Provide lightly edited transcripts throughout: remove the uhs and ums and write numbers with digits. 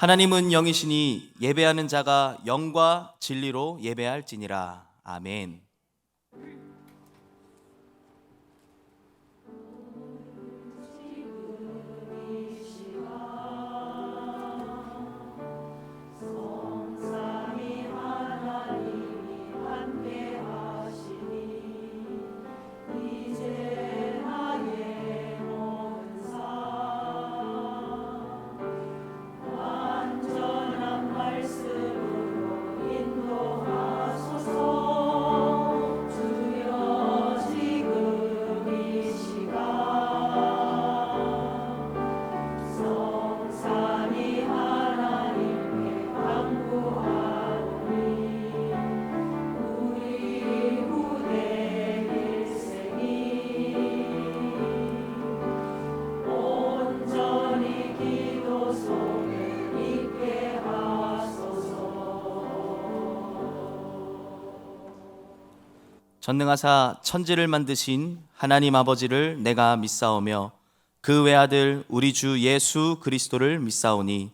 하나님은 영이시니 예배하는 자가 영과 진리로 예배할지니라. 아멘. 전능하사 천지를 만드신 하나님 아버지를 내가 믿사오며 그 외아들 우리 주 예수 그리스도를 믿사오니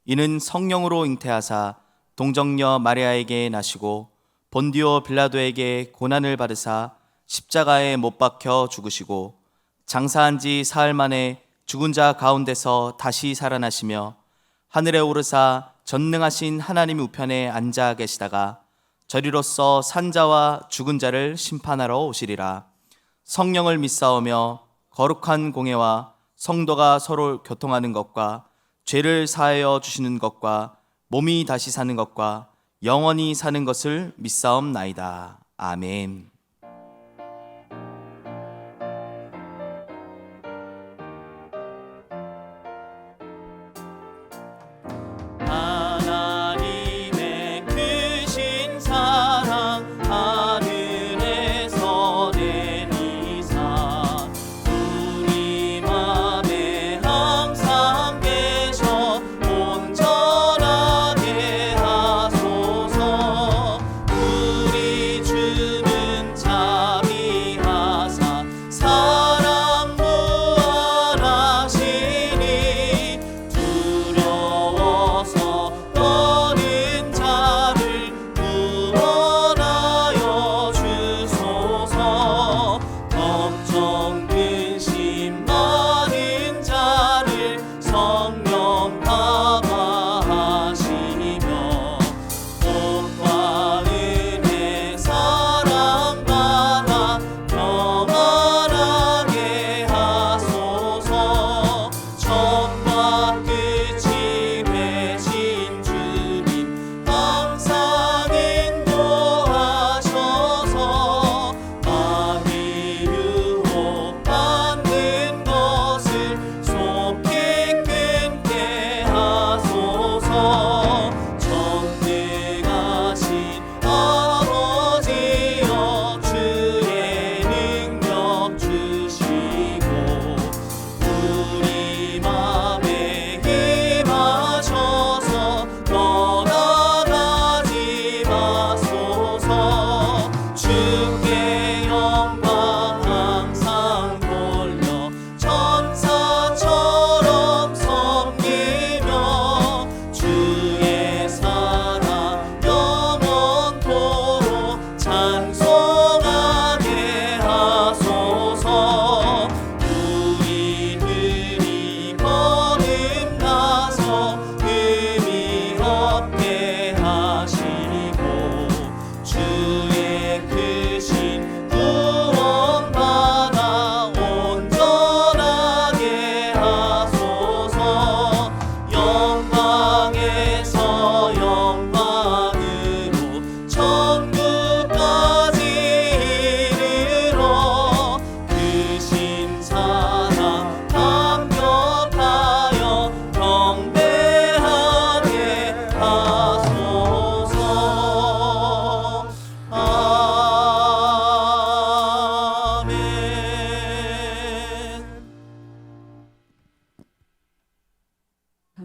이는 성령으로 잉태하사 동정녀 마리아에게 나시고 본디오 빌라도에게 고난을 받으사 십자가에 못 박혀 죽으시고 장사한 지 사흘 만에 죽은 자 가운데서 다시 살아나시며 하늘에 오르사 전능하신 하나님 우편에 앉아 계시다가 저리로서 산자와 죽은 자를 심판하러 오시리라. 성령을 믿사오며 거룩한 공예와 성도가 서로 교통하는 것과 죄를 사하여 주시는 것과 몸이 다시 사는 것과 영원히 사는 것을 믿사옵나이다. 아멘.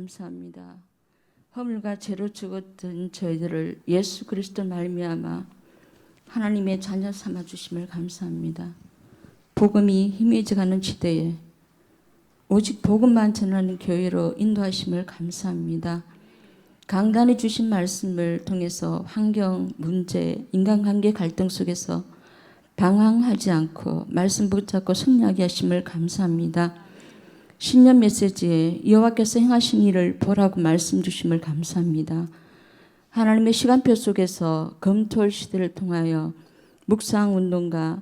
감사합니다. 허물과 죄로 죽었던 저희들을 예수 그리스도 말미암아 하나님의 자녀 삼아 주심을 감사합니다. 복음이 희미해져가는 시대에 오직 복음만 전하는 교회로 인도하심을 감사합니다. 강단에 주신 말씀을 통해서 환경, 문제, 인간관계 갈등 속에서 방황하지 않고 말씀 붙잡고 승리하게 하심을 감사합니다. 신년 메시지에 여호와께서 행하신 일을 보라고 말씀 주심을 감사합니다. 하나님의 시간표 속에서 검토할 시대를 통하여 묵상 운동과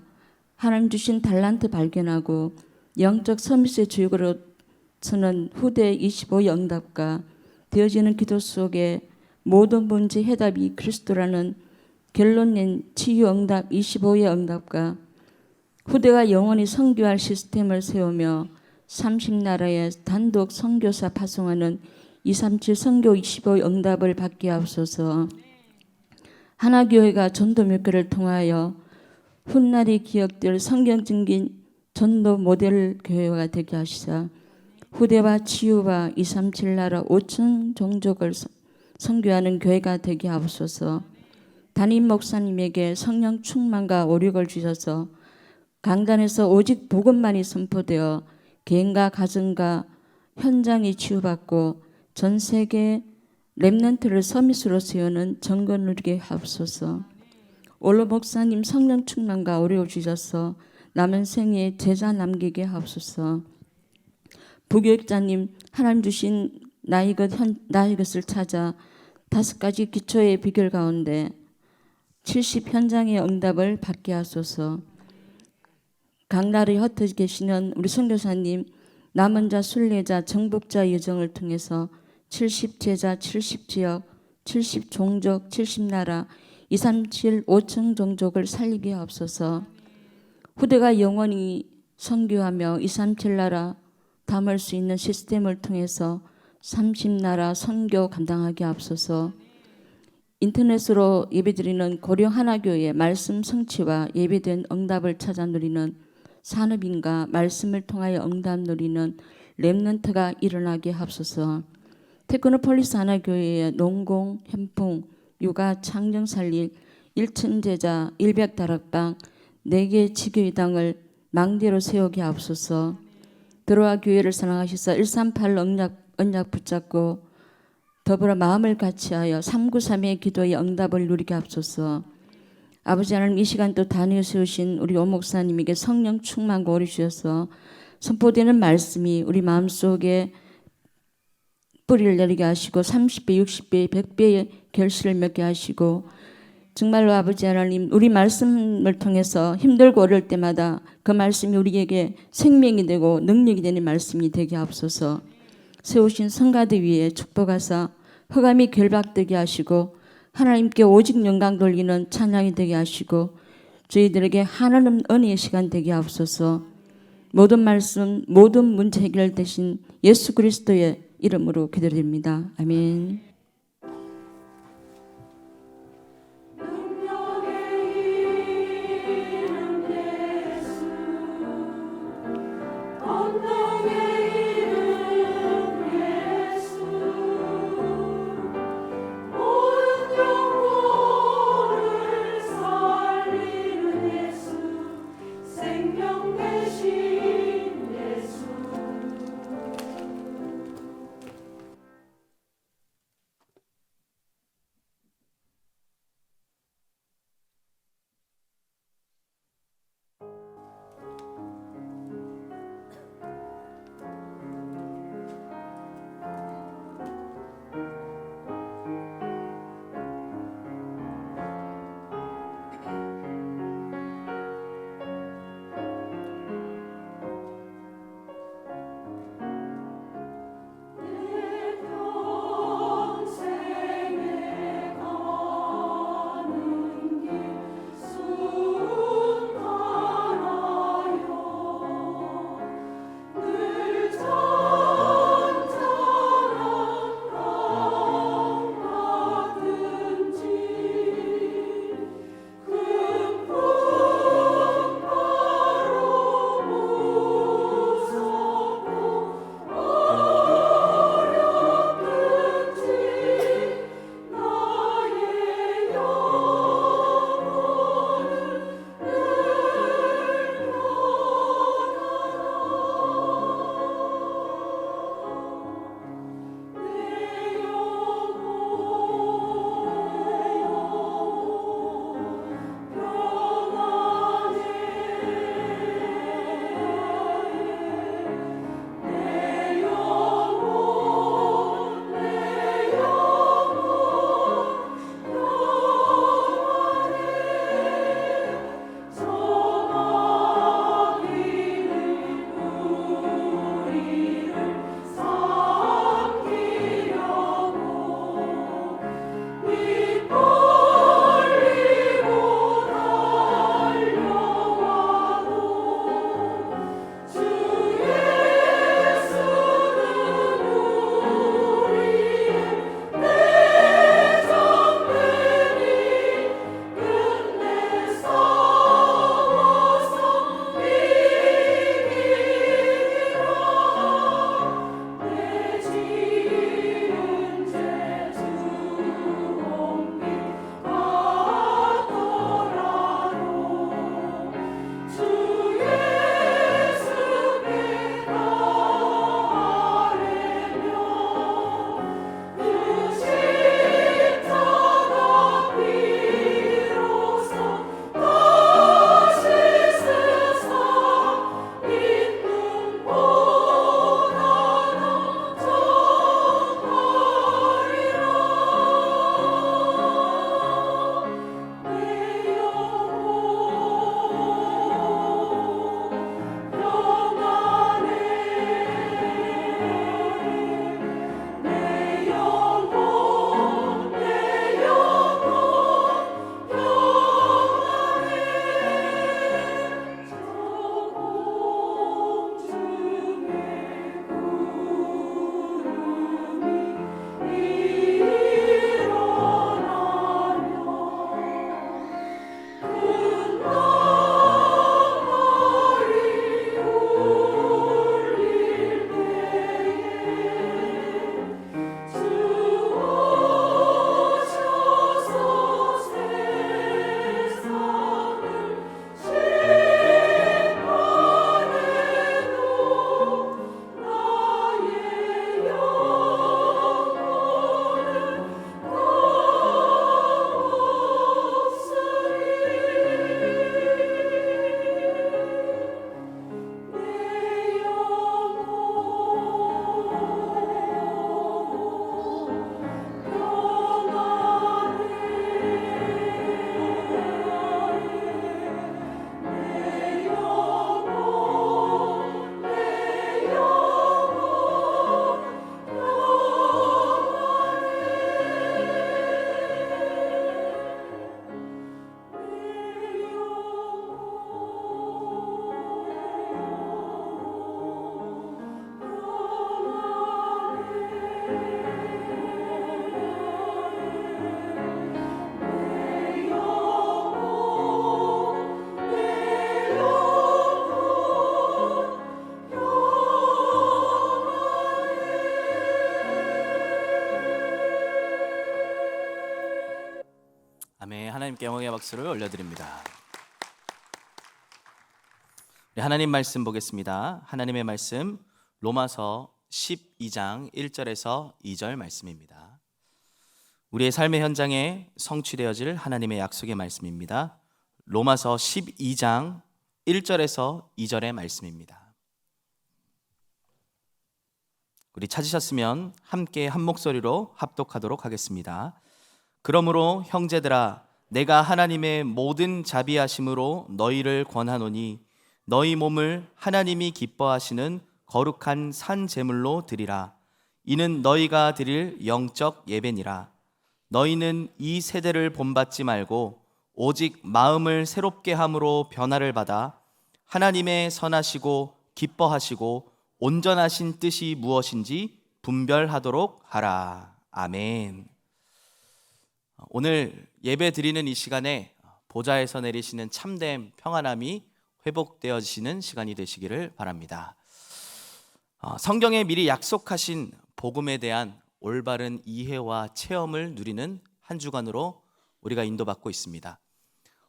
하나님 주신 달란트 발견하고 영적 서밋의 주역으로 서는 후대 25의 응답과 되어지는 기도 속에 모든 문제 해답이 그리스도라는 결론 낸 치유 응답 25의 응답과 후대가 영원히 선교할 시스템을 세우며 30나라에 단독 선교사 파송하는 237 선교 25의 응답을 받게 하옵소서. 하나교회가 전도 몇 개를 통하여 훗날이 기억될 성경 증긴 전도 모델 교회가 되게 하시사 후대와 치유와 237 나라 5천 종족을 선교하는 교회가 되게 하옵소서. 담임 목사님에게 성령 충만과 오력을 주셔서 강단에서 오직 복음만이 선포되어 개인과 가정과 현장이 치유받고 전 세계 렘넌트를 서밋으로 세우는 정권 누리게 하옵소서. 올로 목사님 성령 충만과 오력을 주셔서 남은 생에 제자 남기게 하옵소서. 부교육자님 하나님 주신 나의 것을 찾아 5가지 기초의 비결 가운데 70 현장의 응답을 받게 하소서. 강나라에 흩어져 계시는 우리 선교사님 남은 자 순례자 정복자 여정을 통해서 70 제자 70 지역 70 종족 70나라 237 5천 종족을 살리게 하옵소서. 후대가 영원히 선교하며 237 나라 담을 수 있는 시스템을 통해서 30나라 선교 감당하게 하옵소서. 인터넷으로 예배드리는 고령 하나교회 말씀 성취와 예배된 응답을 찾아 누리는 산업인과 말씀을 통하여 응답 누리는 렘넌트가 일어나게 하옵소서. 테크노폴리스 하나교회의 농공, 현풍, 육아, 창정 살릴 1층 제자 100다락방 4개 지교회당을 망대로 세우게 하옵소서. 들어와 교회를 사랑하시사 138 언약 붙잡고 더불어 마음을 같이하여 393의 기도의 응답을 누리게 하옵소서. 아버지 하나님 이 시간 또 단위에 세우신 우리 오 목사님에게 성령 충만과 오래 주셔서 선포되는 말씀이 우리 마음속에 뿌리를 내리게 하시고 30배, 60배, 100배의 결실을 맺게 하시고 정말로 아버지 하나님 우리 말씀을 통해서 힘들고 어려울 때마다 그 말씀이 우리에게 생명이 되고 능력이 되는 말씀이 되게 하옵소서. 세우신 성가대 위에 축복하사 흑암이 결박되게 하시고 하나님께 오직 영광 돌리는 찬양이 되게 하시고 저희들에게 하나님 은혜의 시간 되게 하옵소서. 모든 말씀 모든 문제 해결 되신 예수 그리스도의 이름으로 기도드립니다. 아멘. 아멘. 하나님께 영광의 박수를 올려드립니다. 우리 하나님 말씀 보겠습니다. 하나님의 말씀 로마서 12장 1절에서 2절 말씀입니다. 우리의 삶의 현장에 성취되어질 하나님의 약속의 말씀입니다. 로마서 12장 1절에서 2절의 말씀입니다. 우리 찾으셨으면 함께 한 목소리로 합독하도록 하겠습니다. 그러므로 형제들아, 내가 하나님의 모든 자비하심으로 너희를 권하노니 너희 몸을 하나님이 기뻐하시는 거룩한 산 제물로 드리라. 이는 너희가 드릴 영적 예배니라. 너희는 이 세대를 본받지 말고 오직 마음을 새롭게 함으로 변화를 받아 하나님의 선하시고 기뻐하시고 온전하신 뜻이 무엇인지 분별하도록 하라. 아멘. 오늘 예배 드리는 이 시간에 보좌에서 내리시는 참된 평안함이 회복되어지는 시간이 되시기를 바랍니다. 성경에 미리 약속하신 복음에 대한 올바른 이해와 체험을 누리는 한 주간으로 우리가 인도받고 있습니다.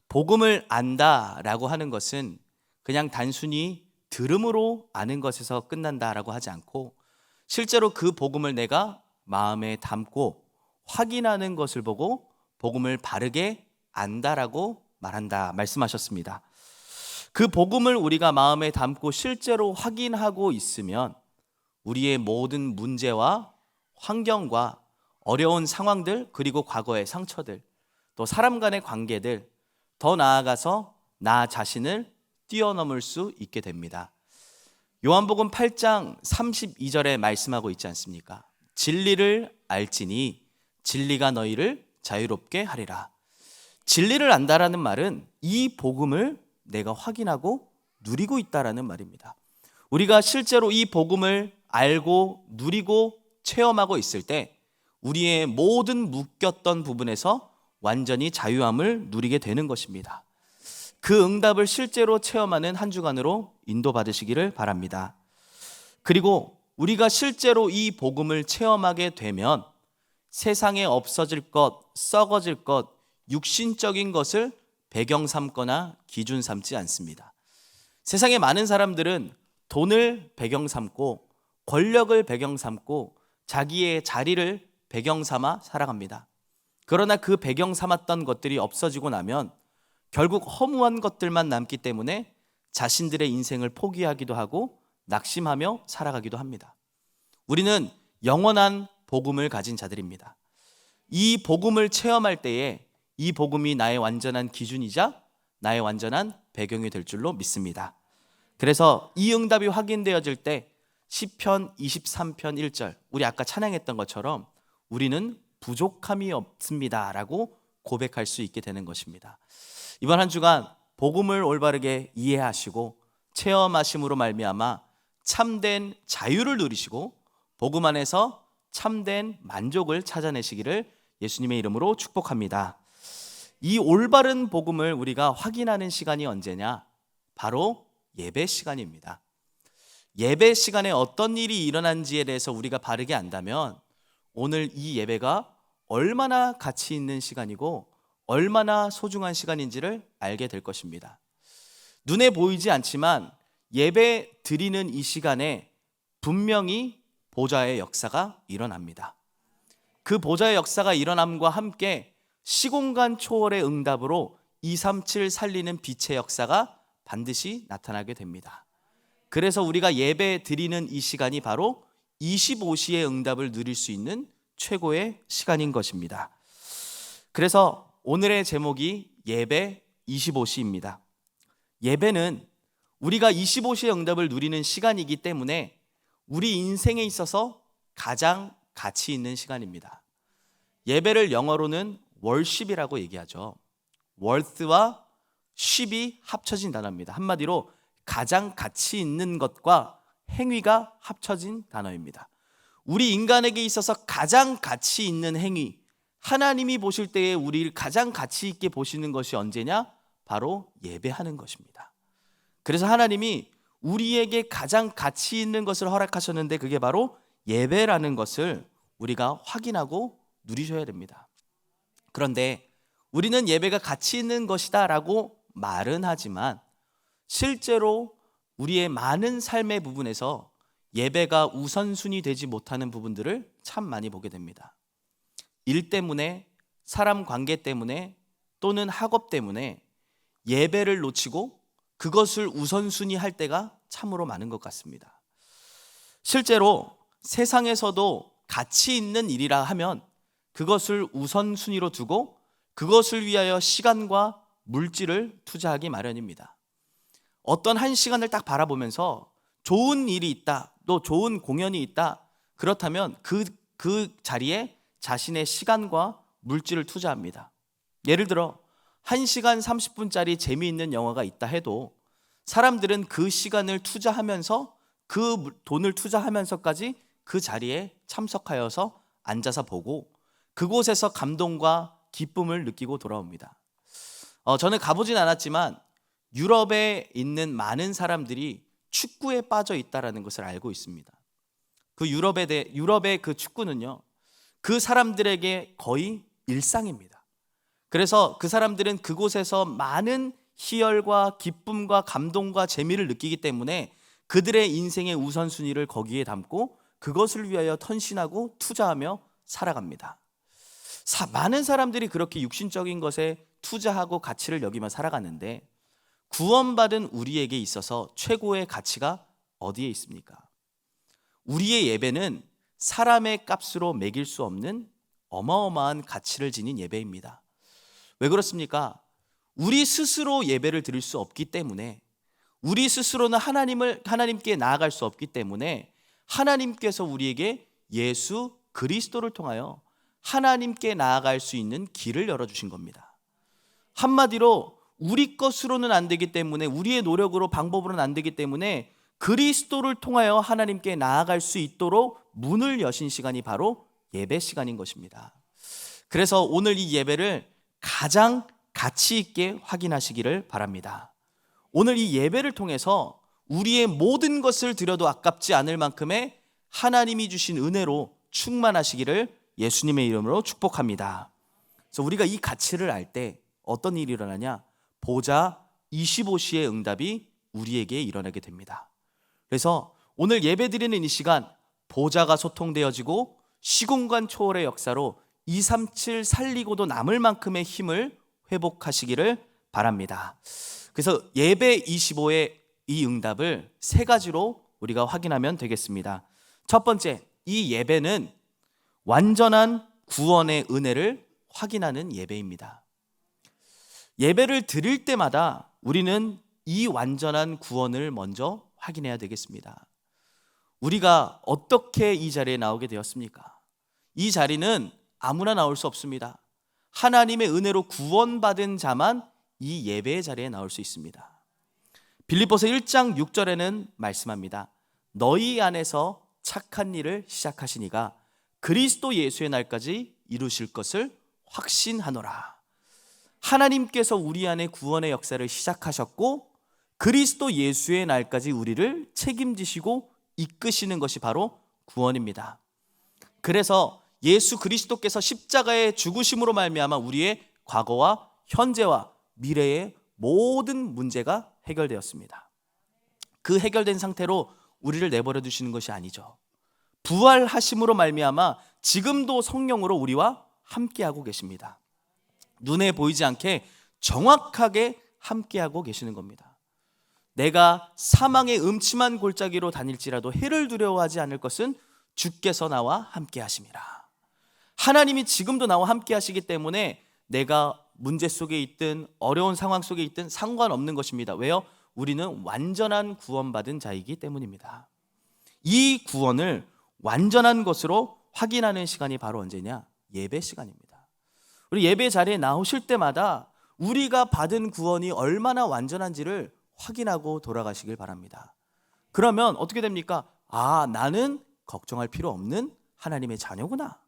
복음을 안다라고 하는 것은 그냥 단순히 들음으로 아는 것에서 끝난다라고 하지 않고 실제로 그 복음을 내가 마음에 담고 확인하는 것을 보고 복음을 바르게 안다라고 말한다 말씀하셨습니다. 그 복음을 우리가 마음에 담고 실제로 확인하고 있으면 우리의 모든 문제와 환경과 어려운 상황들, 그리고 과거의 상처들, 또 사람 간의 관계들, 더 나아가서 나 자신을 뛰어넘을 수 있게 됩니다. 요한복음 8장 32절에 말씀하고 있지 않습니까? 진리를 알지니 진리가 너희를 자유롭게 하리라. 진리를 안다라는 말은 이 복음을 내가 확인하고 누리고 있다라는 말입니다. 우리가 실제로 이 복음을 알고 누리고 체험하고 있을 때 우리의 모든 묶였던 부분에서 완전히 자유함을 누리게 되는 것입니다. 그 응답을 실제로 체험하는 한 주간으로 인도받으시기를 바랍니다. 그리고 우리가 실제로 이 복음을 체험하게 되면 세상에 없어질 것, 썩어질 것, 육신적인 것을 배경 삼거나 기준 삼지 않습니다. 세상에 많은 사람들은 돈을 배경 삼고 권력을 배경 삼고 자기의 자리를 배경 삼아 살아갑니다. 그러나 그 배경 삼았던 것들이 없어지고 나면 결국 허무한 것들만 남기 때문에 자신들의 인생을 포기하기도 하고 낙심하며 살아가기도 합니다. 우리는 영원한 복음을 가진 자들입니다. 이 복음을 체험할 때에 이 복음이 나의 완전한 기준이자 나의 완전한 배경이 될 줄로 믿습니다. 그래서 이 응답이 확인되어질 때 시편 23편 1절, 우리 아까 찬양했던 것처럼 우리는 부족함이 없습니다 라고 고백할 수 있게 되는 것입니다. 이번 한 주간 복음을 올바르게 이해하시고 체험하심으로 말미암아 참된 자유를 누리시고 복음 안에서 참된 만족을 찾아내시기를 예수님의 이름으로 축복합니다. 이 올바른 복음을 우리가 확인하는 시간이 언제냐? 바로 예배 시간입니다. 예배 시간에 어떤 일이 일어난지에 대해서 우리가 바르게 안다면 오늘 이 예배가 얼마나 가치 있는 시간이고 얼마나 소중한 시간인지를 알게 될 것입니다. 눈에 보이지 않지만 예배 드리는 이 시간에 분명히 보좌의 역사가 일어납니다. 그 보좌의 역사가 일어남과 함께 시공간 초월의 응답으로 237 살리는 빛의 역사가 반드시 나타나게 됩니다. 그래서 우리가 예배 드리는 이 시간이 바로 25시의 응답을 누릴 수 있는 최고의 시간인 것입니다. 그래서 오늘의 제목이 예배 25시입니다. 예배는 우리가 25시의 응답을 누리는 시간이기 때문에 우리 인생에 있어서 가장 가치 있는 시간입니다. 예배를 영어로는 worship이라고 얘기하죠. worth와 ship이 합쳐진 단어입니다. 한마디로 가장 가치 있는 것과 행위가 합쳐진 단어입니다. 우리 인간에게 있어서 가장 가치 있는 행위, 하나님이 보실 때에 우리를 가장 가치 있게 보시는 것이 언제냐? 바로 예배하는 것입니다. 그래서 하나님이 우리에게 가장 가치 있는 것을 허락하셨는데 그게 바로 예배라는 것을 우리가 확인하고 누리셔야 됩니다. 그런데 우리는 예배가 가치 있는 것이다 라고 말은 하지만 실제로 우리의 많은 삶의 부분에서 예배가 우선순위 되지 못하는 부분들을 참 많이 보게 됩니다. 일 때문에, 사람 관계 때문에, 또는 학업 때문에 예배를 놓치고 그것을 우선순위 할 때가 참으로 많은 것 같습니다. 실제로 세상에서도 가치 있는 일이라 하면 그것을 우선순위로 두고 그것을 위하여 시간과 물질을 투자하기 마련입니다. 어떤 한 시간을 딱 바라보면서 좋은 일이 있다, 또 좋은 공연이 있다, 그렇다면 그 자리에 자신의 시간과 물질을 투자합니다. 예를 들어 1시간 30분짜리 재미있는 영화가 있다 해도 사람들은 그 시간을 투자하면서 그 돈을 투자하면서까지 그 자리에 참석하여서 앉아서 보고 그곳에서 감동과 기쁨을 느끼고 돌아옵니다. 저는 가보진 않았지만 유럽에 있는 많은 사람들이 축구에 빠져 있다는 것을 알고 있습니다. 그 유럽의 그 축구는요, 그 사람들에게 거의 일상입니다. 그래서 그 사람들은 그곳에서 많은 희열과 기쁨과 감동과 재미를 느끼기 때문에 그들의 인생의 우선순위를 거기에 담고 그것을 위하여 헌신하고 투자하며 살아갑니다. 많은 사람들이 그렇게 육신적인 것에 투자하고 가치를 여기며 살아가는데 구원받은 우리에게 있어서 최고의 가치가 어디에 있습니까? 우리의 예배는 사람의 값으로 매길 수 없는 어마어마한 가치를 지닌 예배입니다. 왜 그렇습니까? 우리 스스로 예배를 드릴 수 없기 때문에, 우리 스스로는 하나님께 나아갈 수 없기 때문에 하나님께서 우리에게 예수 그리스도를 통하여 하나님께 나아갈 수 있는 길을 열어주신 겁니다. 한마디로 우리 것으로는 안 되기 때문에, 우리의 노력으로 방법으로는 안 되기 때문에 그리스도를 통하여 하나님께 나아갈 수 있도록 문을 여신 시간이 바로 예배 시간인 것입니다. 그래서 오늘 이 예배를 가장 가치 있게 확인하시기를 바랍니다. 오늘 이 예배를 통해서 우리의 모든 것을 드려도 아깝지 않을 만큼의 하나님이 주신 은혜로 충만하시기를 예수님의 이름으로 축복합니다. 그래서 우리가 이 가치를 알 때 어떤 일이 일어나냐? 보좌 25시의 응답이 우리에게 일어나게 됩니다. 그래서 오늘 예배드리는 이 시간, 보좌가 소통되어지고 시공간 초월의 역사로 237 살리고도 남을 만큼의 힘을 회복하시기를 바랍니다. 그래서 예배 25의 이 응답을 세 가지로 우리가 확인하면 되겠습니다. 첫 번째, 이 예배는 완전한 구원의 은혜를 확인하는 예배입니다. 예배를 드릴 때마다 우리는 이 완전한 구원을 먼저 확인해야 되겠습니다. 우리가 어떻게 이 자리에 나오게 되었습니까? 이 자리는 아무나 나올 수 없습니다. 하나님의 은혜로 구원받은 자만 이 예배의 자리에 나올 수 있습니다. 빌립보서 1장 6절에는 말씀합니다. 너희 안에서 착한 일을 시작하시니가 그리스도 예수의 날까지 이루실 것을 확신하노라. 하나님께서 우리 안에 구원의 역사를 시작하셨고 그리스도 예수의 날까지 우리를 책임지시고 이끄시는 것이 바로 구원입니다. 그래서 예수 그리스도께서 십자가의 죽으심으로 말미암아 우리의 과거와 현재와 미래의 모든 문제가 해결되었습니다. 그 해결된 상태로 우리를 내버려 두시는 것이 아니죠. 부활하심으로 말미암아 지금도 성령으로 우리와 함께하고 계십니다. 눈에 보이지 않게 정확하게 함께하고 계시는 겁니다. 내가 사망의 음침한 골짜기로 다닐지라도 해를 두려워하지 않을 것은 주께서 나와 함께하심이라. 하나님이 지금도 나와 함께하시기 때문에 내가 문제 속에 있든 어려운 상황 속에 있든 상관없는 것입니다. 왜요? 우리는 완전한 구원받은 자이기 때문입니다. 이 구원을 완전한 것으로 확인하는 시간이 바로 언제냐? 예배 시간입니다. 우리 예배 자리에 나오실 때마다 우리가 받은 구원이 얼마나 완전한지를 확인하고 돌아가시길 바랍니다. 그러면 어떻게 됩니까? 나는 걱정할 필요 없는 하나님의 자녀구나.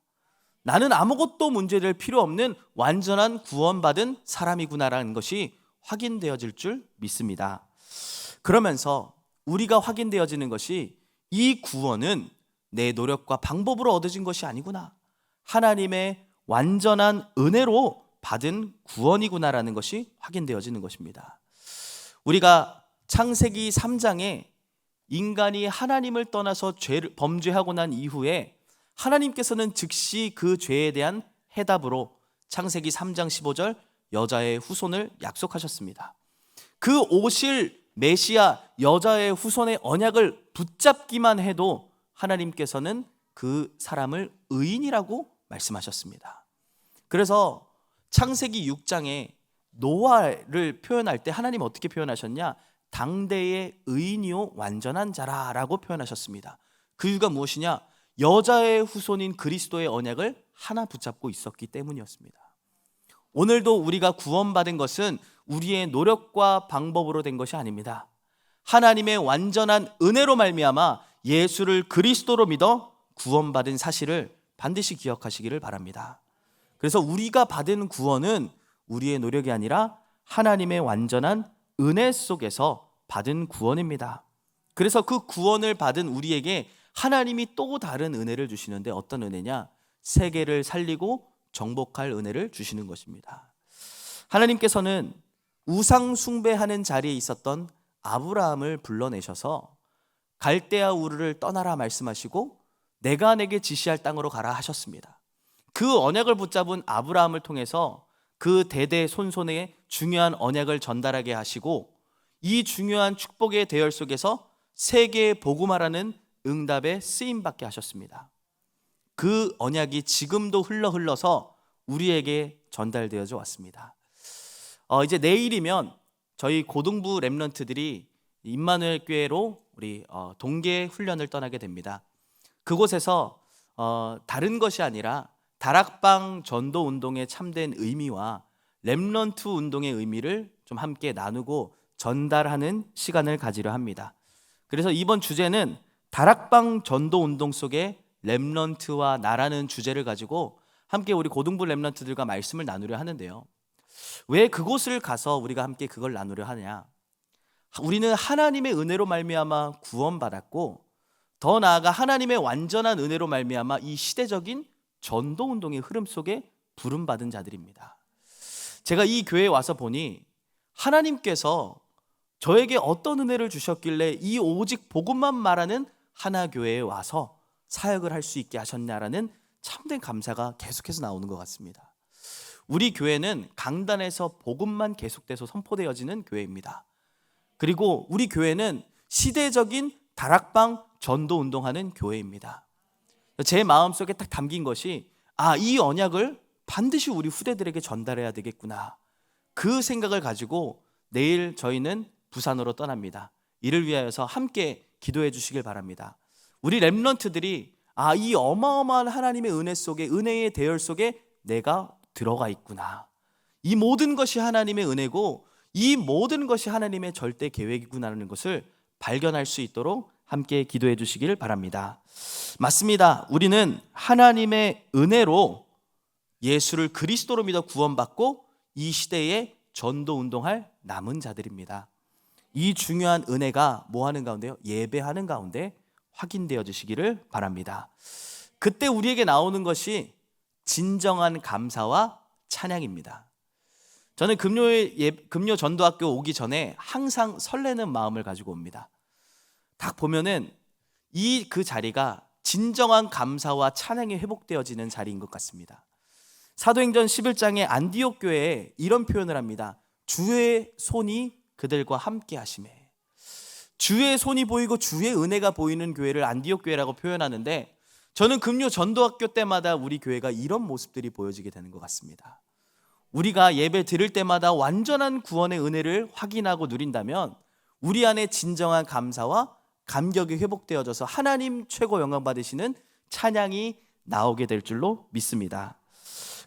나는 아무것도 문제될 필요 없는 완전한 구원받은 사람이구나라는 것이 확인되어질 줄 믿습니다. 그러면서 우리가 확인되어지는 것이 이 구원은 내 노력과 방법으로 얻어진 것이 아니구나. 하나님의 완전한 은혜로 받은 구원이구나라는 것이 확인되어지는 것입니다. 우리가 창세기 3장에 인간이 하나님을 떠나서 범죄하고 난 이후에 하나님께서는 즉시 그 죄에 대한 해답으로 창세기 3장 15절 여자의 후손을 약속하셨습니다. 그 오실 메시아 여자의 후손의 언약을 붙잡기만 해도 하나님께서는 그 사람을 의인이라고 말씀하셨습니다. 그래서 창세기 6장에 노아를 표현할 때 하나님 어떻게 표현하셨냐? 당대의 의인이요 완전한 자라라고 표현하셨습니다. 그 이유가 무엇이냐? 여자의 후손인 그리스도의 언약을 하나 붙잡고 있었기 때문이었습니다. 오늘도 우리가 구원받은 것은 우리의 노력과 방법으로 된 것이 아닙니다. 하나님의 완전한 은혜로 말미암아 예수를 그리스도로 믿어 구원받은 사실을 반드시 기억하시기를 바랍니다. 그래서 우리가 받은 구원은 우리의 노력이 아니라 하나님의 완전한 은혜 속에서 받은 구원입니다. 그래서 그 구원을 받은 우리에게 하나님이 또 다른 은혜를 주시는데 어떤 은혜냐? 세계를 살리고 정복할 은혜를 주시는 것입니다. 하나님께서는 우상 숭배하는 자리에 있었던 아브라함을 불러내셔서 갈대아 우르를 떠나라 말씀하시고 내가 내게 지시할 땅으로 가라 하셨습니다. 그 언약을 붙잡은 아브라함을 통해서 그 대대 손손에 중요한 언약을 전달하게 하시고 이 중요한 축복의 대열 속에서 세계에 복음하라는 응답에 쓰임받게 하셨습니다. 그 언약이 지금도 흘러서 우리에게 전달되어져 왔습니다. 이제 내일이면 저희 고등부 렘넌트들이 임마누엘 교회로 우리 동계 훈련을 떠나게 됩니다. 그곳에서 다른 것이 아니라 다락방 전도 운동의 참된 의미와 렘넌트 운동의 의미를 좀 함께 나누고 전달하는 시간을 가지려 합니다. 그래서 이번 주제는 다락방 전도 운동 속에 렘넌트와 나라는 주제를 가지고 함께 우리 고등부 렘넌트들과 말씀을 나누려 하는데요. 왜 그곳을 가서 우리가 함께 그걸 나누려 하냐? 우리는 하나님의 은혜로 말미암아 구원받았고 더 나아가 하나님의 완전한 은혜로 말미암아 이 시대적인 전도 운동의 흐름 속에 부름받은 자들입니다. 제가 이 교회에 와서 보니 하나님께서 저에게 어떤 은혜를 주셨길래 이 오직 복음만 말하는 하나교회에 와서 사역을 할 수 있게 하셨냐라는 참된 감사가 계속해서 나오는 것 같습니다. 우리 교회는 강단에서 복음만 계속돼서 선포되어지는 교회입니다. 그리고 우리 교회는 시대적인 다락방 전도 운동하는 교회입니다. 제 마음속에 딱 담긴 것이 이 언약을 반드시 우리 후대들에게 전달해야 되겠구나. 그 생각을 가지고 내일 저희는 부산으로 떠납니다. 이를 위하여서 함께 기도해 주시길 바랍니다. 우리 렘넌트들이 이 어마어마한 하나님의 은혜 속에, 은혜의 대열 속에 내가 들어가 있구나. 이 모든 것이 하나님의 은혜고 이 모든 것이 하나님의 절대 계획이구나라는 것을 발견할 수 있도록 함께 기도해 주시길 바랍니다. 맞습니다. 우리는 하나님의 은혜로 예수를 그리스도로 믿어 구원받고 이 시대에 전도 운동할 남은 자들입니다. 이 중요한 은혜가 뭐 하는 가운데요? 예배하는 가운데 확인되어 주시기를 바랍니다. 그때 우리에게 나오는 것이 진정한 감사와 찬양입니다. 저는 금요 전도학교 오기 전에 항상 설레는 마음을 가지고 옵니다. 딱 보면은 그 자리가 진정한 감사와 찬양이 회복되어지는 자리인 것 같습니다. 사도행전 11장에 안디옥 교회에 이런 표현을 합니다. 주의 손이 그들과 함께 하심에. 주의 손이 보이고 주의 은혜가 보이는 교회를 안디옥 교회라고 표현하는데 저는 금요 전도학교 때마다 우리 교회가 이런 모습들이 보여지게 되는 것 같습니다. 우리가 예배 드릴 때마다 완전한 구원의 은혜를 확인하고 누린다면 우리 안에 진정한 감사와 감격이 회복되어져서 하나님 최고 영광 받으시는 찬양이 나오게 될 줄로 믿습니다.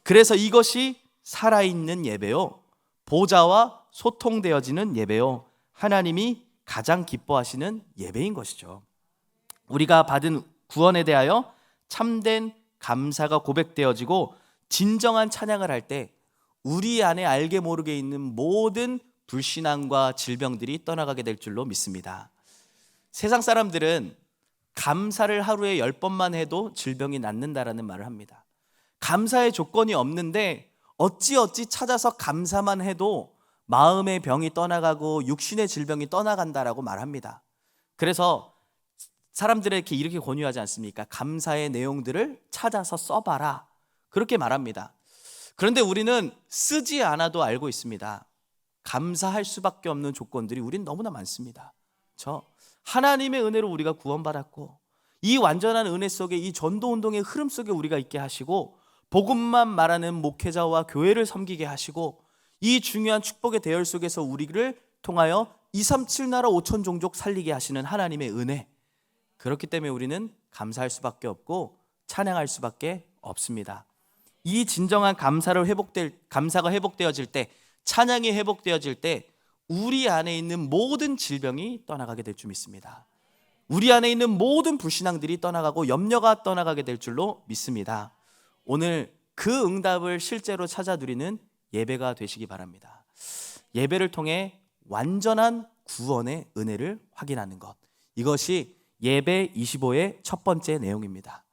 그래서 이것이 살아있는 예배요, 보좌와 소통되어지는 예배요, 하나님이 가장 기뻐하시는 예배인 것이죠. 우리가 받은 구원에 대하여 참된 감사가 고백되어지고 진정한 찬양을 할 때 우리 안에 알게 모르게 있는 모든 불신앙과 질병들이 떠나가게 될 줄로 믿습니다. 세상 사람들은 감사를 하루에 10번만 해도 질병이 낫는다라는 말을 합니다. 감사의 조건이 없는데 어찌어찌 찾아서 감사만 해도 마음의 병이 떠나가고 육신의 질병이 떠나간다라고 말합니다. 그래서 사람들에게 이렇게 권유하지 않습니까? 감사의 내용들을 찾아서 써봐라, 그렇게 말합니다. 그런데 우리는 쓰지 않아도 알고 있습니다. 감사할 수밖에 없는 조건들이 우린 너무나 많습니다. 하나님의 은혜로 우리가 구원받았고, 이 완전한 은혜 속에, 이 전도운동의 흐름 속에 우리가 있게 하시고, 복음만 말하는 목회자와 교회를 섬기게 하시고, 이 중요한 축복의 대열 속에서 우리를 통하여 237나라 5천 종족 살리게 하시는 하나님의 은혜, 그렇기 때문에 우리는 감사할 수밖에 없고 찬양할 수밖에 없습니다. 이 진정한 감사가 회복되어질 때, 찬양이 회복되어질 때 우리 안에 있는 모든 질병이 떠나가게 될 줄 믿습니다. 우리 안에 있는 모든 불신앙들이 떠나가고 염려가 떠나가게 될 줄로 믿습니다. 오늘 그 응답을 실제로 찾아 누리는 예배가 되시기 바랍니다. 예배를 통해 완전한 구원의 은혜를 확인하는 것, 이것이 예배 25의 첫 번째 내용입니다.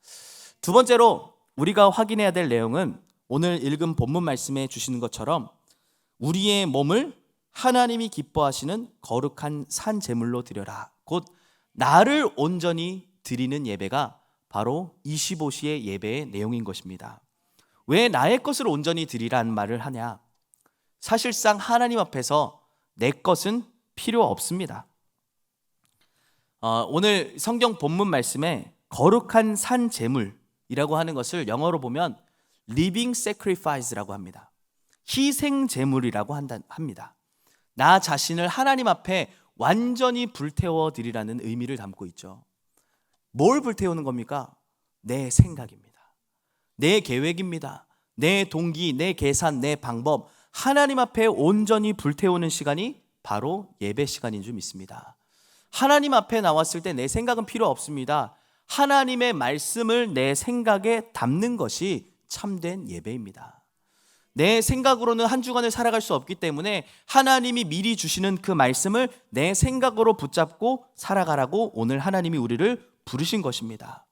두 번째로 우리가 확인해야 될 내용은 오늘 읽은 본문 말씀에 주시는 것처럼 우리의 몸을 하나님이 기뻐하시는 거룩한 산 제물로 드려라, 곧 나를 온전히 드리는 예배가 바로 25시의 예배의 내용인 것입니다. 왜 나의 것을 온전히 드리라는 말을 하냐? 사실상 하나님 앞에서 내 것은 필요 없습니다. 오늘 성경 본문 말씀에 거룩한 산 제물이라고 하는 것을 영어로 보면 living sacrifice라고 합니다. 희생 제물이라고 합니다. 나 자신을 하나님 앞에 완전히 불태워 드리라는 의미를 담고 있죠. 뭘 불태우는 겁니까? 내 생각입니다. 내 계획입니다. 내 동기, 내 계산, 내 방법, 하나님 앞에 온전히 불태우는 시간이 바로 예배 시간인 줄 믿습니다. 하나님 앞에 나왔을 때 내 생각은 필요 없습니다. 하나님의 말씀을 내 생각에 담는 것이 참된 예배입니다. 내 생각으로는 한 주간을 살아갈 수 없기 때문에 하나님이 미리 주시는 그 말씀을 내 생각으로 붙잡고 살아가라고 오늘 하나님이 우리를 부르신 것입니다.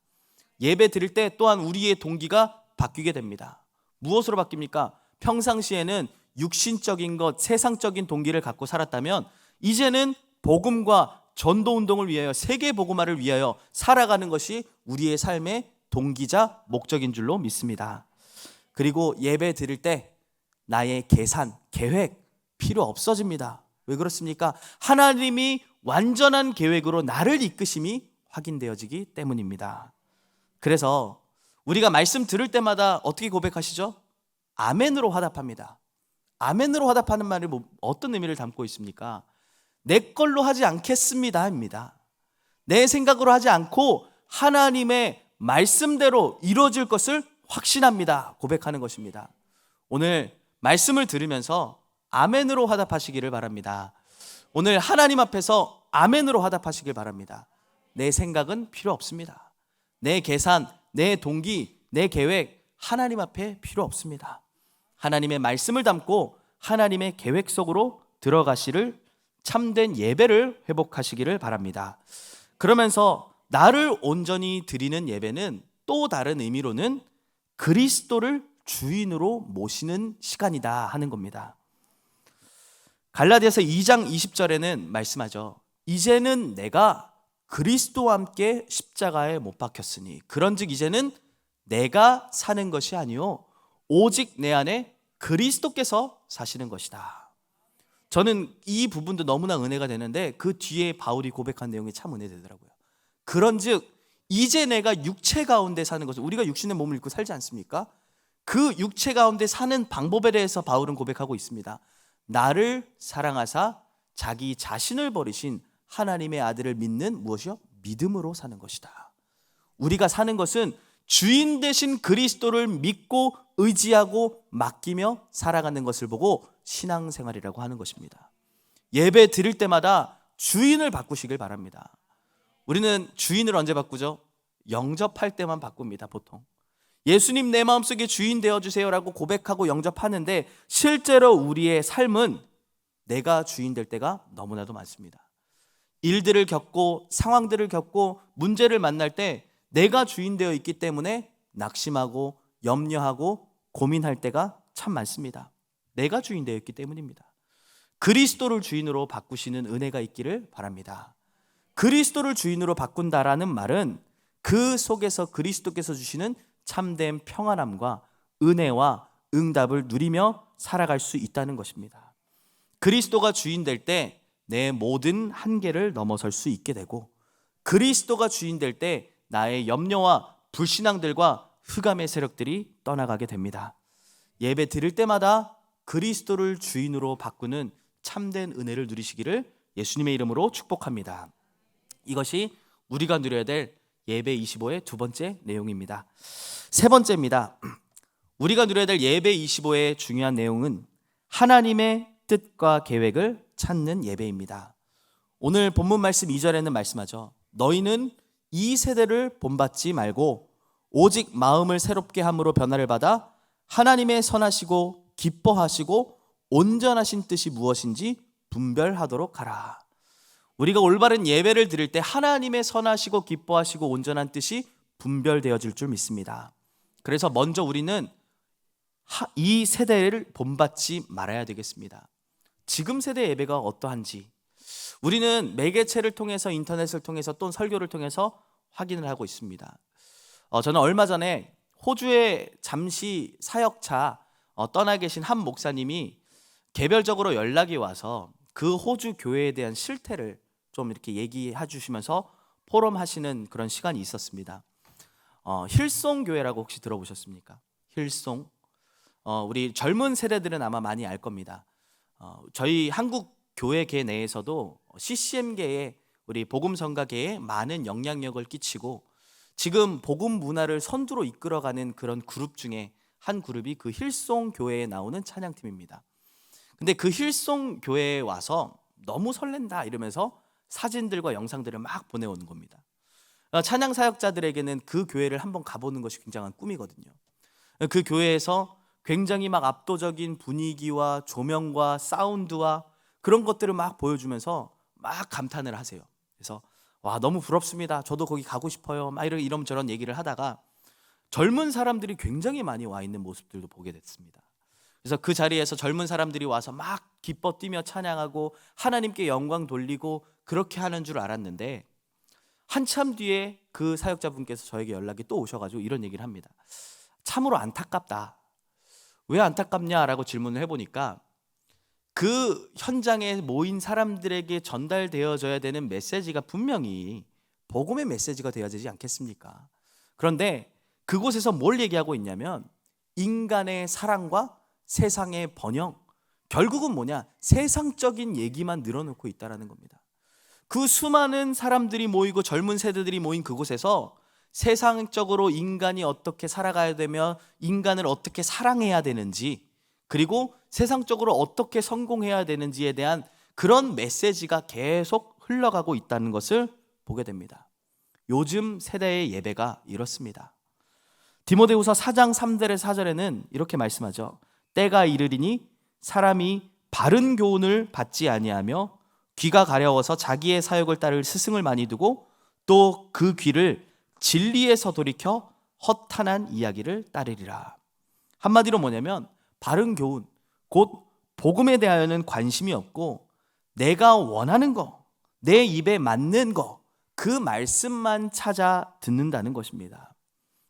예배 드릴 때 또한 우리의 동기가 바뀌게 됩니다. 무엇으로 바뀝니까? 평상시에는 육신적인 것, 세상적인 동기를 갖고 살았다면 이제는 복음과 전도운동을 위하여, 세계 복음화를 위하여 살아가는 것이 우리의 삶의 동기자 목적인 줄로 믿습니다. 그리고 예배 드릴 때 나의 계산, 계획 필요 없어집니다. 왜 그렇습니까? 하나님이 완전한 계획으로 나를 이끄심이 확인되어지기 때문입니다. 그래서 우리가 말씀 들을 때마다 어떻게 고백하시죠? 아멘으로 화답합니다. 아멘으로 화답하는 말이 어떤 의미를 담고 있습니까? 내 걸로 하지 않겠습니다 입니다. 내 생각으로 하지 않고 하나님의 말씀대로 이루어질 것을 확신합니다, 고백하는 것입니다. 오늘 말씀을 들으면서 아멘으로 화답하시기를 바랍니다. 오늘 하나님 앞에서 아멘으로 화답하시길 바랍니다. 내 생각은 필요 없습니다. 내 계산, 내 동기, 내 계획 하나님 앞에 필요 없습니다. 하나님의 말씀을 담고 하나님의 계획 속으로 들어가시를, 참된 예배를 회복하시기를 바랍니다. 그러면서 나를 온전히 드리는 예배는 또 다른 의미로는 그리스도를 주인으로 모시는 시간이다 하는 겁니다. 갈라디아서 2장 20절에는 말씀하죠. 이제는 내가 그리스도와 함께 십자가에 못 박혔으니 그런즉 이제는 내가 사는 것이 아니요 오직 내 안에 그리스도께서 사시는 것이다. 저는 이 부분도 너무나 은혜가 되는데 그 뒤에 바울이 고백한 내용이 참 은혜되더라고요. 그런즉 이제 내가 육체 가운데 사는 것을, 우리가 육신의 몸을 입고 살지 않습니까? 그 육체 가운데 사는 방법에 대해서 바울은 고백하고 있습니다. 나를 사랑하사 자기 자신을 버리신 하나님의 아들을 믿는 무엇이요? 믿음으로 사는 것이다. 우리가 사는 것은 주인 되신 그리스도를 믿고 의지하고 맡기며 살아가는 것을 보고 신앙생활이라고 하는 것입니다. 예배 드릴 때마다 주인을 바꾸시길 바랍니다. 우리는 주인을 언제 바꾸죠? 영접할 때만 바꿉니다. 보통 예수님 내 마음속에 주인 되어주세요라고 고백하고 영접하는데 실제로 우리의 삶은 내가 주인 될 때가 너무나도 많습니다. 일들을 겪고 상황들을 겪고 문제를 만날 때 내가 주인 되어 있기 때문에 낙심하고 염려하고 고민할 때가 참 많습니다. 내가 주인 되었기 때문입니다. 그리스도를 주인으로 바꾸시는 은혜가 있기를 바랍니다. 그리스도를 주인으로 바꾼다라는 말은 그 속에서 그리스도께서 주시는 참된 평안함과 은혜와 응답을 누리며 살아갈 수 있다는 것입니다. 그리스도가 주인 될 때 내 모든 한계를 넘어설 수 있게 되고, 그리스도가 주인 될 때 나의 염려와 불신앙들과 흑암의 세력들이 떠나가게 됩니다. 예배 드릴 때마다 그리스도를 주인으로 바꾸는 참된 은혜를 누리시기를 예수님의 이름으로 축복합니다. 이것이 우리가 누려야 될 예배 25의 두 번째 내용입니다. 세 번째입니다. 우리가 누려야 될 예배 25의 중요한 내용은 하나님의 뜻과 계획을 찾는 예배입니다. 오늘 본문 말씀 2절에는 말씀하죠. 너희는 이 세대를 본받지 말고 오직 마음을 새롭게 함으로 변화를 받아 하나님의 선하시고 기뻐하시고 온전하신 뜻이 무엇인지 분별하도록 하라. 우리가 올바른 예배를 드릴 때 하나님의 선하시고 기뻐하시고 온전한 뜻이 분별되어질 줄 믿습니다. 그래서 먼저 우리는 이 세대를 본받지 말아야 되겠습니다. 지금 세대 예배가 어떠한지 우리는 매개체를 통해서, 인터넷을 통해서, 또 설교를 통해서 확인을 하고 있습니다. 저는 얼마 전에 호주에 잠시 사역차 떠나 계신 한 목사님이 개별적으로 연락이 와서 그 호주 교회에 대한 실태를 좀 이렇게 얘기해 주시면서 포럼 하시는 그런 시간이 있었습니다. 힐송 교회라고 혹시 들어보셨습니까? 힐송. 우리 젊은 세대들은 아마 많이 알 겁니다. 저희 한국 교회계 내에서도 CCM계에, 우리 복음성가계에 많은 영향력을 끼치고 지금 복음 문화를 선두로 이끌어가는 그런 그룹 중에 한 그룹이 그 힐송 교회에 나오는 찬양팀입니다. 근데 그 힐송 교회에 와서 너무 설렌다 이러면서 사진들과 영상들을 막 보내오는 겁니다. 찬양 사역자들에게는 그 교회를 한번 가보는 것이 굉장한 꿈이거든요. 그 교회에서 굉장히 막 압도적인 분위기와 조명과 사운드와 그런 것들을 막 보여주면서 막 감탄을 하세요. 그래서 와, 너무 부럽습니다. 저도 거기 가고 싶어요. 막 이런저런 얘기를 하다가 젊은 사람들이 굉장히 많이 와 있는 모습들도 보게 됐습니다. 그래서 그 자리에서 젊은 사람들이 와서 막 기뻐 뛰며 찬양하고 하나님께 영광 돌리고 그렇게 하는 줄 알았는데, 한참 뒤에 그 사역자분께서 저에게 연락이 또 오셔가지고 이런 얘기를 합니다. 참으로 안타깝다. 왜 안타깝냐라고 질문을 해보니까 그 현장에 모인 사람들에게 전달되어져야 되는 메시지가 분명히 복음의 메시지가 되어야 되지 않겠습니까? 그런데 그곳에서 뭘 얘기하고 있냐면 인간의 사랑과 세상의 번영, 결국은 뭐냐? 세상적인 얘기만 늘어놓고 있다는 겁니다. 그 수많은 사람들이 모이고 젊은 세대들이 모인 그곳에서 세상적으로 인간이 어떻게 살아가야 되며 인간을 어떻게 사랑해야 되는지, 그리고 세상적으로 어떻게 성공해야 되는지에 대한 그런 메시지가 계속 흘러가고 있다는 것을 보게 됩니다. 요즘 세대의 예배가 이렇습니다. 디모데후서 4장 3절의 4절에는 이렇게 말씀하죠. 때가 이르리니 사람이 바른 교훈을 받지 아니하며 귀가 가려워서 자기의 사역을 따를 스승을 많이 두고 또 그 귀를 진리에서 돌이켜 허탄한 이야기를 따르리라. 한마디로 뭐냐면 바른 교훈, 곧 복음에 대하여는 관심이 없고 내가 원하는 거, 내 입에 맞는 거, 그 말씀만 찾아 듣는다는 것입니다.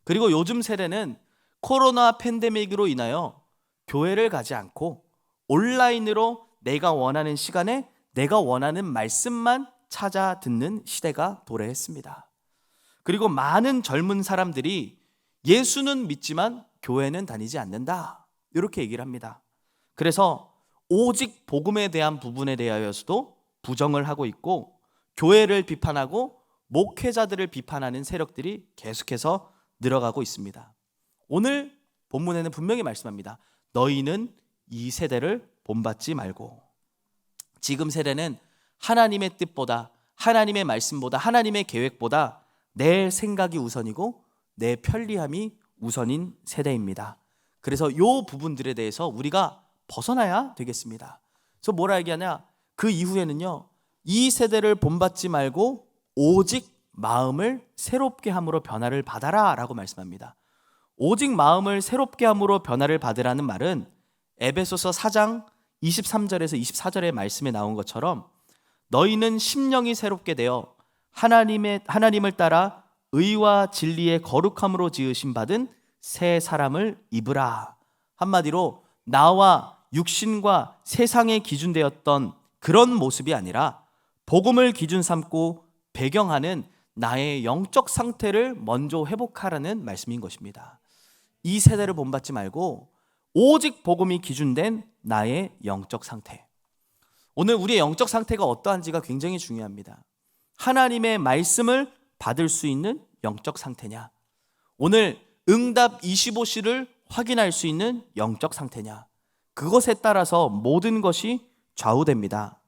그리고 요즘 세대는 코로나 팬데믹으로 인하여 교회를 가지 않고 온라인으로 내가 원하는 시간에 내가 원하는 말씀만 찾아 듣는 시대가 도래했습니다. 그리고 많은 젊은 사람들이 예수는 믿지만 교회는 다니지 않는다, 이렇게 얘기를 합니다. 그래서 오직 복음에 대한 부분에 대하여서도 부정을 하고 있고 교회를 비판하고 목회자들을 비판하는 세력들이 계속해서 늘어가고 있습니다. 오늘 본문에는 분명히 말씀합니다. 너희는 이 세대를 본받지 말고. 지금 세대는 하나님의 뜻보다, 하나님의 말씀보다, 하나님의 계획보다 내 생각이 우선이고 내 편리함이 우선인 세대입니다. 그래서 이 부분들에 대해서 우리가 벗어나야 되겠습니다. 그래서 뭐라 얘기하냐? 그 이후에는요, 이 세대를 본받지 말고 오직 마음을 새롭게 함으로 변화를 받아라 라고 말씀합니다. 오직 마음을 새롭게 함으로 변화를 받으라는 말은 에베소서 4장 23절에서 24절의 말씀에 나온 것처럼 너희는 심령이 새롭게 되어 하나님을 따라 의와 진리의 거룩함으로 지으신 받은 새 사람을 입으라. 한마디로 나와 육신과 세상에 기준되었던 그런 모습이 아니라 복음을 기준 삼고 배경하는 나의 영적 상태를 먼저 회복하라는 말씀인 것입니다. 이 세대를 본받지 말고 오직 복음이 기준된 나의 영적 상태. 오늘 우리의 영적 상태가 어떠한지가 굉장히 중요합니다. 하나님의 말씀을 받을 수 있는 영적 상태냐, 오늘 응답 25시를 확인할 수 있는 영적 상태냐, 그것에 따라서 모든 것이 좌우됩니다.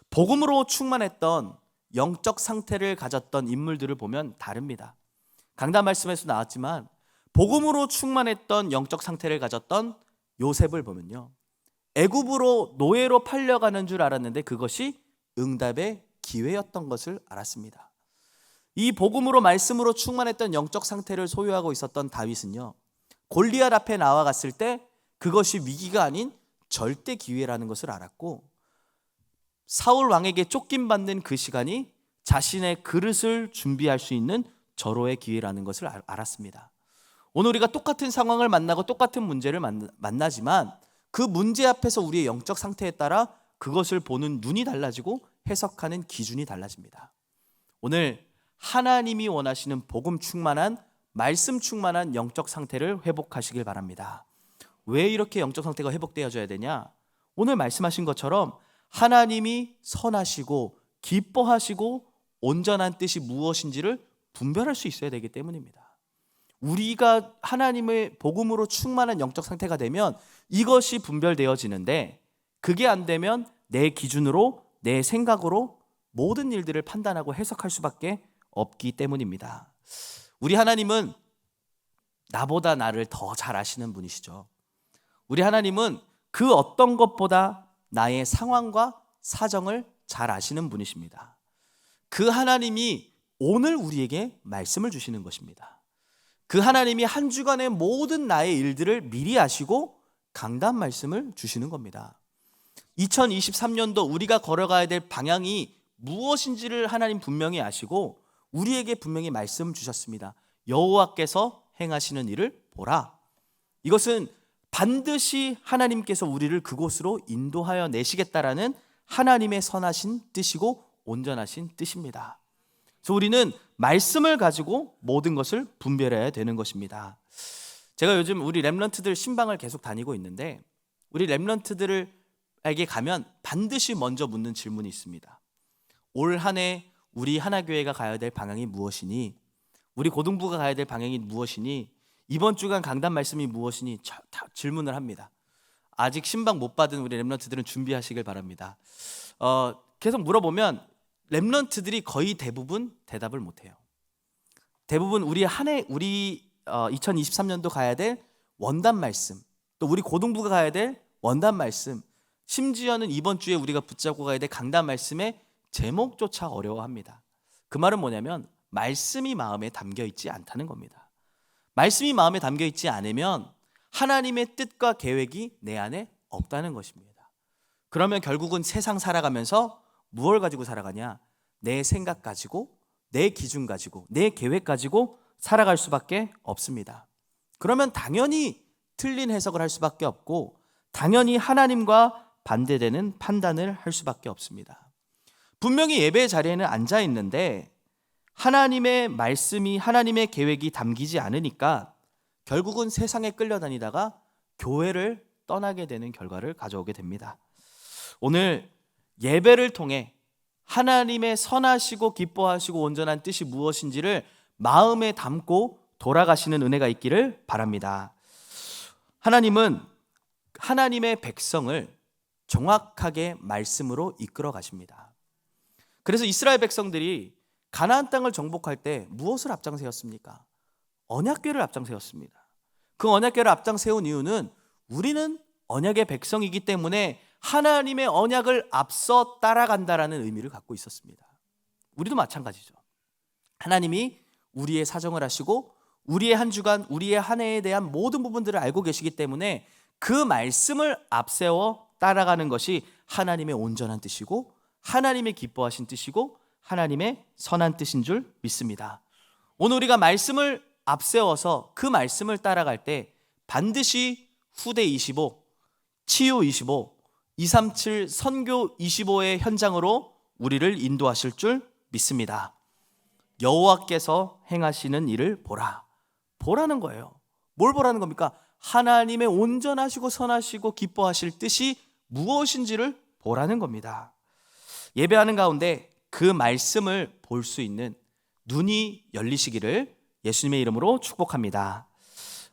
복음으로 충만했던 영적 상태를 가졌던 인물들을 보면 다릅니다. 강단 말씀에서 나왔지만 복음으로 충만했던 영적 상태를 가졌던 요셉을 보면요, 애굽으로 노예로 팔려가는 줄 알았는데 그것이 응답의 기회였던 것을 알았습니다. 이 복음으로 말씀으로 충만했던 영적 상태를 소유하고 있었던 다윗은요, 골리앗 앞에 나와갔을 때 그것이 위기가 아닌 절대 기회라는 것을 알았고, 사울 왕에게 쫓김받는 그 시간이 자신의 그릇을 준비할 수 있는 절호의 기회라는 것을 알았습니다. 오늘 우리가 똑같은 상황을 만나고 똑같은 문제를 만나지만 그 문제 앞에서 우리의 영적 상태에 따라 그것을 보는 눈이 달라지고 해석하는 기준이 달라집니다. 오늘 하나님이 원하시는 복음 충만한, 말씀 충만한 영적 상태를 회복하시길 바랍니다. 왜 이렇게 영적 상태가 회복되어져야 되냐? 오늘 말씀하신 것처럼 하나님이 선하시고 기뻐하시고 온전한 뜻이 무엇인지를 분별할 수 있어야 되기 때문입니다. 우리가 하나님의 복음으로 충만한 영적 상태가 되면 이것이 분별되어지는데, 그게 안 되면 내 기준으로, 내 생각으로 모든 일들을 판단하고 해석할 수밖에 없기 때문입니다. 우리 하나님은 나보다 나를 더 잘 아시는 분이시죠. 우리 하나님은 그 어떤 것보다 나의 상황과 사정을 잘 아시는 분이십니다. 그 하나님이 오늘 우리에게 말씀을 주시는 것입니다. 그 하나님이 한 주간의 모든 나의 일들을 미리 아시고 강단 말씀을 주시는 겁니다. 2023년도 우리가 걸어가야 될 방향이 무엇인지를 하나님 분명히 아시고 우리에게 분명히 말씀 주셨습니다. 여호와께서 행하시는 일을 보라. 이것은 반드시 하나님께서 우리를 그곳으로 인도하여 내시겠다라는 하나님의 선하신 뜻이고 온전하신 뜻입니다. 그래서 우리는 말씀을 가지고 모든 것을 분별해야 되는 것입니다. 제가 요즘 우리 렘넌트들 신방을 계속 다니고 있는데, 우리 렘넌트들에게 가면 반드시 먼저 묻는 질문이 있습니다. 올 한 해 우리 하나교회가 가야 될 방향이 무엇이니? 우리 고등부가 가야 될 방향이 무엇이니? 이번 주간 강단 말씀이 무엇이니? 다 질문을 합니다. 아직 신방 못 받은 우리 렘넌트들은 준비하시길 바랍니다. 계속 물어보면 렘넌트들이 거의 대부분 대답을 못해요. 대부분 우리 2023년도 가야 될 원단 말씀, 또 우리 고등부가 가야 될 원단 말씀, 심지어는 이번 주에 우리가 붙잡고 가야 될 강단 말씀의 제목조차 어려워합니다. 그 말은 뭐냐면 말씀이 마음에 담겨 있지 않다는 겁니다. 말씀이 마음에 담겨 있지 않으면 하나님의 뜻과 계획이 내 안에 없다는 것입니다. 그러면 결국은 세상 살아가면서 무엇을 가지고 살아가냐? 내 생각 가지고, 내 기준 가지고, 내 계획 가지고 살아갈 수밖에 없습니다. 그러면 당연히 틀린 해석을 할 수밖에 없고, 당연히 하나님과 반대되는 판단을 할 수밖에 없습니다. 분명히 예배 자리에는 앉아 있는데 하나님의 말씀이, 하나님의 계획이 담기지 않으니까 결국은 세상에 끌려다니다가 교회를 떠나게 되는 결과를 가져오게 됩니다. 오늘 예배를 통해 하나님의 선하시고 기뻐하시고 온전한 뜻이 무엇인지를 마음에 담고 돌아가시는 은혜가 있기를 바랍니다. 하나님은 하나님의 백성을 정확하게 말씀으로 이끌어 가십니다. 그래서 이스라엘 백성들이 가나안 땅을 정복할 때 무엇을 앞장세웠습니까? 언약궤를 앞장세웠습니다. 그 언약궤를 앞장세운 이유는 우리는 언약의 백성이기 때문에 하나님의 언약을 앞서 따라간다라는 의미를 갖고 있었습니다. 우리도 마찬가지죠. 하나님이 우리의 사정을 아시고 우리의 한 주간, 우리의 한 해에 대한 모든 부분들을 알고 계시기 때문에 그 말씀을 앞세워 따라가는 것이 하나님의 온전한 뜻이고 하나님의 기뻐하신 뜻이고 하나님의 선한 뜻인 줄 믿습니다. 오늘 우리가 말씀을 앞세워서 그 말씀을 따라갈 때 반드시 후대 25, 치유 25, 237 선교 25의 현장으로 우리를 인도하실 줄 믿습니다. 여호와께서 행하시는 일을 보라. 보라는 거예요. 뭘 보라는 겁니까? 하나님의 온전하시고 선하시고 기뻐하실 뜻이 무엇인지를 보라는 겁니다. 예배하는 가운데 그 말씀을 볼 수 있는 눈이 열리시기를 예수님의 이름으로 축복합니다.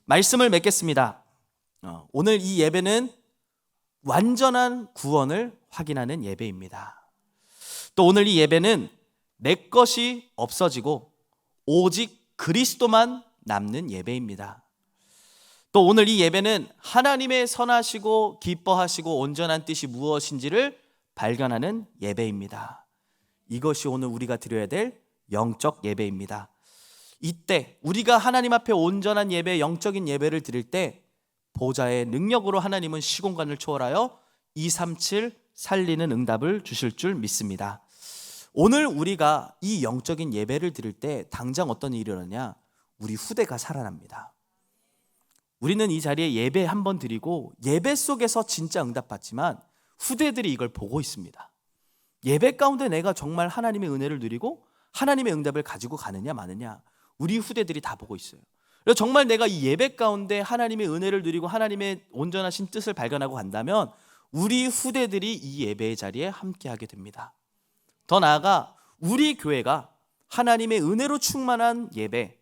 말씀을 맺겠습니다. 오늘 이 예배는 완전한 구원을 확인하는 예배입니다. 또 오늘 이 예배는 내 것이 없어지고 오직 그리스도만 남는 예배입니다. 또 오늘 이 예배는 하나님의 선하시고 기뻐하시고 온전한 뜻이 무엇인지를 발견하는 예배입니다. 이것이 오늘 우리가 드려야 될 영적 예배입니다. 이때 우리가 하나님 앞에 온전한 예배, 영적인 예배를 드릴 때 보좌의 능력으로 하나님은 시공간을 초월하여 237 살리는 응답을 주실 줄 믿습니다. 오늘 우리가 이 영적인 예배를 드릴 때 당장 어떤 일이 일어나냐? 우리 후대가 살아납니다. 우리는 이 자리에 예배 한번 드리고 예배 속에서 진짜 응답받지만 후대들이 이걸 보고 있습니다. 예배 가운데 내가 정말 하나님의 은혜를 누리고 하나님의 응답을 가지고 가느냐 마느냐 우리 후대들이 다 보고 있어요. 그래서 정말 내가 이 예배 가운데 하나님의 은혜를 누리고 하나님의 온전하신 뜻을 발견하고 간다면 우리 후대들이 이 예배의 자리에 함께하게 됩니다. 더 나아가 우리 교회가 하나님의 은혜로 충만한 예배,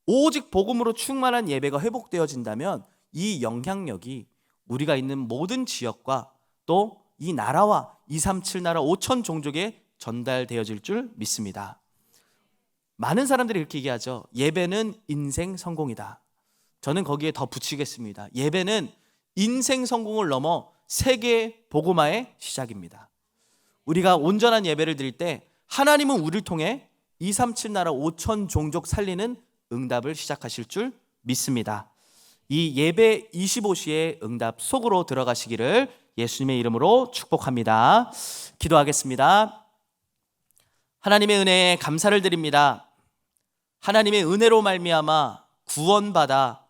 오직 복음으로 충만한 예배가 회복되어진다면 이 영향력이 우리가 있는 모든 지역과 또 이 나라와 237 나라 5천 종족에 전달되어질 줄 믿습니다. 많은 사람들이 이렇게 얘기하죠. 예배는 인생 성공이다. 저는 거기에 더 붙이겠습니다. 예배는 인생 성공을 넘어 세계 복음화의 시작입니다. 우리가 온전한 예배를 드릴 때 하나님은 우리를 통해 237 나라 5천 종족 살리는 응답을 시작하실 줄 믿습니다. 이 예배 25시의 응답 속으로 들어가시기를 예수님의 이름으로 축복합니다. 기도하겠습니다. 하나님의 은혜에 감사를 드립니다. 하나님의 은혜로 말미암아 구원받아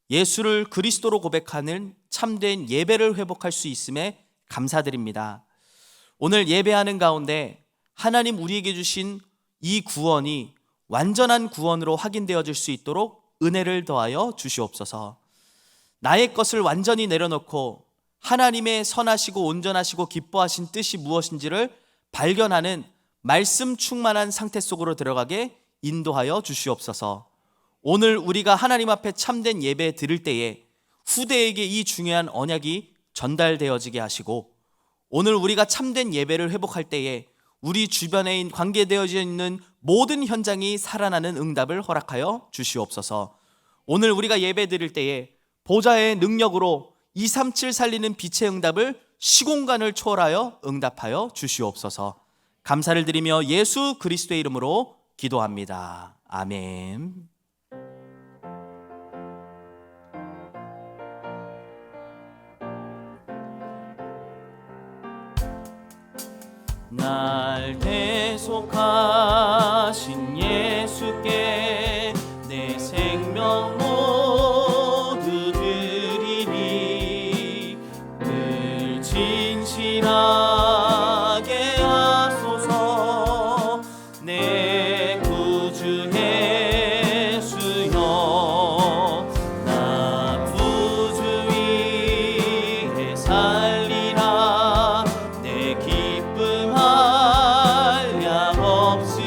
예수를 그리스도로 고백하는 참된 예배를 회복할 수 있음에 감사드립니다. 오늘 예배하는 가운데 하나님 우리에게 주신 이 구원이 완전한 구원으로 확인되어질 수 있도록 은혜를 더하여 주시옵소서. 나의 것을 완전히 내려놓고 하나님의 선하시고 온전하시고 기뻐하신 뜻이 무엇인지를 발견하는 말씀 충만한 상태 속으로 들어가게 인도하여 주시옵소서. 오늘 우리가 하나님 앞에 참된 예배 드릴 때에 후대에게 이 중요한 언약이 전달되어지게 하시고 오늘 우리가 참된 예배를 회복할 때에 우리 주변에 관계되어져 있는 모든 현장이 살아나는 응답을 허락하여 주시옵소서. 오늘 우리가 예배 드릴 때에 보좌의 능력으로 237 살리는 빛의 응답을 시공간을 초월하여 응답하여 주시옵소서. 감사를 드리며 예수 그리스도의 이름으로 기도합니다. 아멘. 날 대속하신 예수께 내 생명 모두 드리니 늘 진실하게 하소서. 내 구주 예수여 나 구주 위에 살리라. 내 기쁨 한량 없으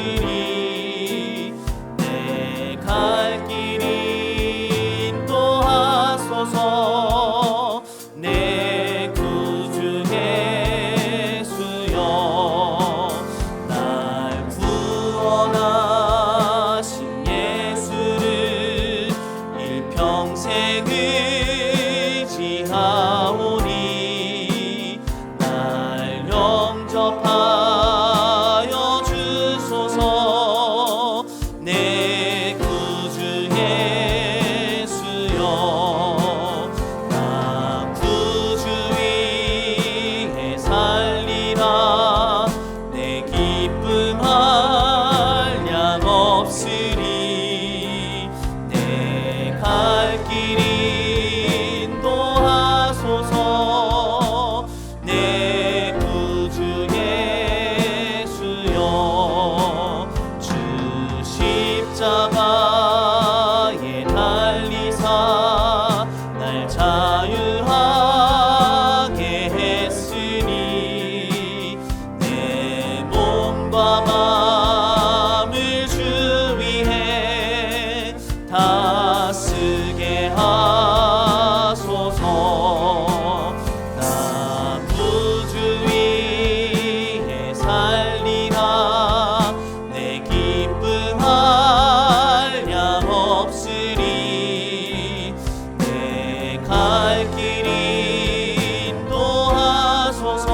자유하게 했으니 내 몸과 마음을 주 위해 다쓰게 하소서. 나 구주 위에 살리라. 내 기쁨 한량 없으리. 내 갈 길 인도하소서.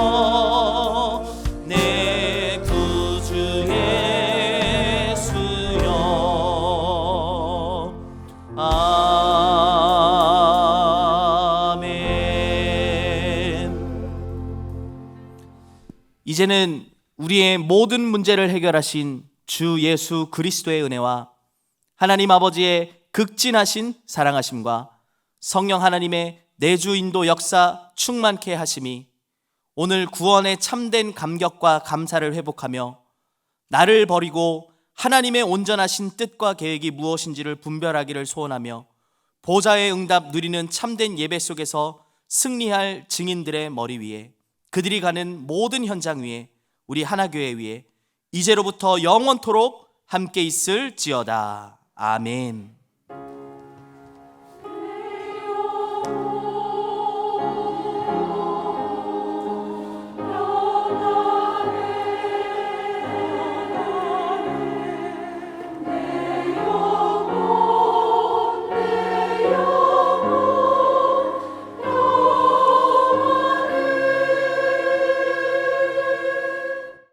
내 구주 예수여. 아멘. 이제는 우리의 모든 문제를 해결하신 주 예수 그리스도의 은혜와 하나님 아버지의 극진하신 사랑하심과 성령 하나님의 내주 인도 역사 충만케 하심이 오늘 구원의 참된 감격과 감사를 회복하며 나를 버리고 하나님의 온전하신 뜻과 계획이 무엇인지를 분별하기를 소원하며 보좌의 응답 누리는 참된 예배 속에서 승리할 증인들의 머리 위에, 그들이 가는 모든 현장 위에, 우리 하나교회 위에 이제로부터 영원토록 함께 있을지어다. 아멘.